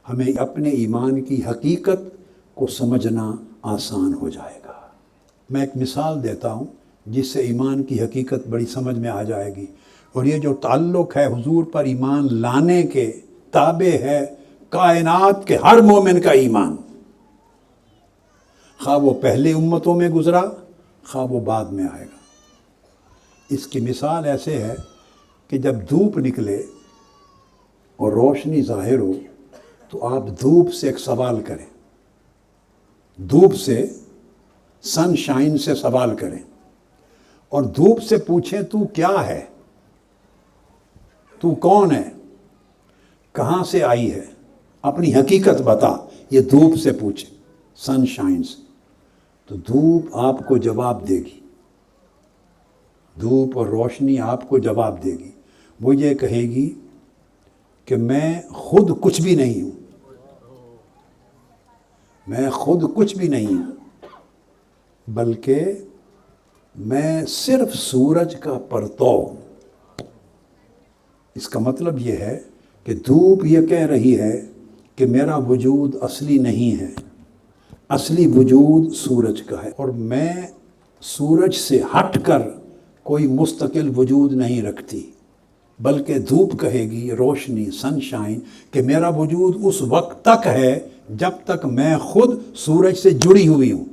ہمیں اپنے ایمان کی حقیقت کو سمجھنا آسان ہو جائے گا۔ میں ایک مثال دیتا ہوں جس سے ایمان کی حقیقت بڑی سمجھ میں آ جائے گی، اور یہ جو تعلق ہے حضور پر ایمان لانے کے تابع ہے کائنات کے ہر مومن کا ایمان، خواہ وہ پہلے امتوں میں گزرا خواہ وہ بعد میں آئے گا۔ اس کی مثال ایسے ہے کہ جب دھوپ نکلے اور روشنی ظاہر ہو تو آپ دھوپ سے ایک سوال کریں، دھوپ سے، سن شائن سے سوال کریں اور دھوپ سے پوچھیں تو کیا ہے، تو کون ہے، کہاں سے آئی ہے، اپنی حقیقت بتا، یہ دھوپ سے پوچھیں، سن شائن سے، تو دھوپ آپ کو جواب دے گی، دھوپ اور روشنی آپ کو جواب دے گی۔ وہ یہ کہے گی کہ میں خود کچھ بھی نہیں ہوں، میں خود کچھ بھی نہیں ہوں، بلکہ میں صرف سورج کا پرتو ہوں۔ اس کا مطلب یہ ہے کہ دھوپ یہ کہہ رہی ہے کہ میرا وجود اصلی نہیں ہے، اصلی وجود سورج کا ہے، اور میں سورج سے ہٹ کر کوئی مستقل وجود نہیں رکھتی، بلکہ دھوپ کہے گی، روشنی، سن شائن، کہ میرا وجود اس وقت تک ہے جب تک میں خود سورج سے جڑی ہوئی ہوں۔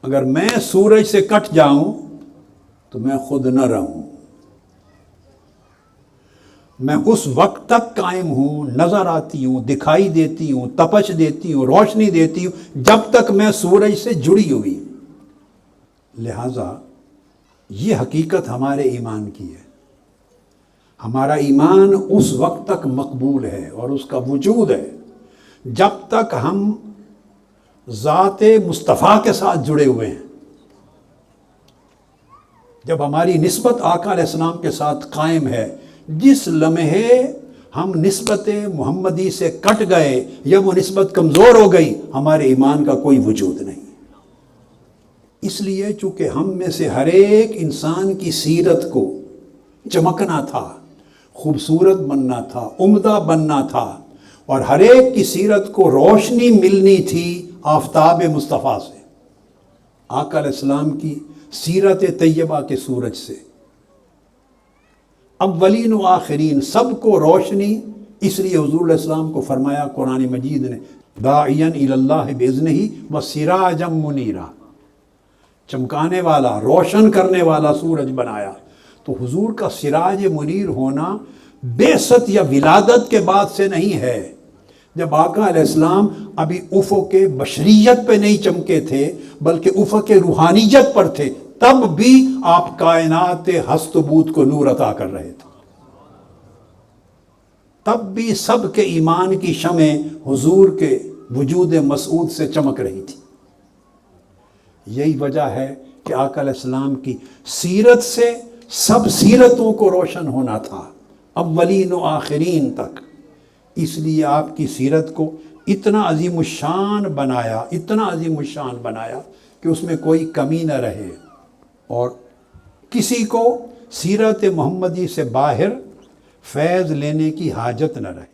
اگر میں سورج سے کٹ جاؤں تو میں خود نہ رہوں، میں اس وقت تک قائم ہوں، نظر آتی ہوں، دکھائی دیتی ہوں، تپش دیتی ہوں، روشنی دیتی ہوں، جب تک میں سورج سے جڑی ہوئی ہوں۔ لہٰذا یہ حقیقت ہمارے ایمان کی ہے، ہمارا ایمان اس وقت تک مقبول ہے اور اس کا وجود ہے جب تک ہم ذات مصطفیٰ کے ساتھ جڑے ہوئے ہیں۔ جب ہماری نسبت آقا علیہ السلام کے ساتھ قائم ہے، جس لمحے ہم نسبت محمدی سے کٹ گئے یا وہ نسبت کمزور ہو گئی، ہمارے ایمان کا کوئی وجود نہیں۔ اس لیے چونکہ ہم میں سے ہر ایک انسان کی سیرت کو چمکنا تھا، خوبصورت بننا تھا، عمدہ بننا تھا، اور ہر ایک کی سیرت کو روشنی ملنی تھی آفتاب مصطفیٰ سے، آقا علیہ السلام کی سیرت طیبہ کے سورج سے، اولین و آخرین سب کو روشنی۔ اس لیے حضور علیہ السلام کو فرمایا قرآن مجید نے، داعیا الی اللہ باذنہ وسراجا منیرا، چمکانے والا، روشن کرنے والا سورج بنایا۔ تو حضور کا سراج منیر ہونا بعثت یا ولادت کے بعد سے نہیں ہے، جب آقا علیہ السلام ابھی افق بشریت پہ نہیں چمکے تھے بلکہ افق روحانیت پر تھے، تب بھی آپ کائنات ہست و بود کو نور عطا کر رہے تھے، تب بھی سب کے ایمان کی شمع حضور کے وجود مسعود سے چمک رہی تھی۔ یہی وجہ ہے کہ آقا علیہ السلام کی سیرت سے سب سیرتوں کو روشن ہونا تھا، اولین و آخرین تک۔ اس لیے آپ کی سیرت کو اتنا عظیم الشان بنایا، اتنا عظیم الشان بنایا کہ اس میں کوئی کمی نہ رہے، اور کسی کو سیرت محمدی سے باہر فیض لینے کی حاجت نہ رہے۔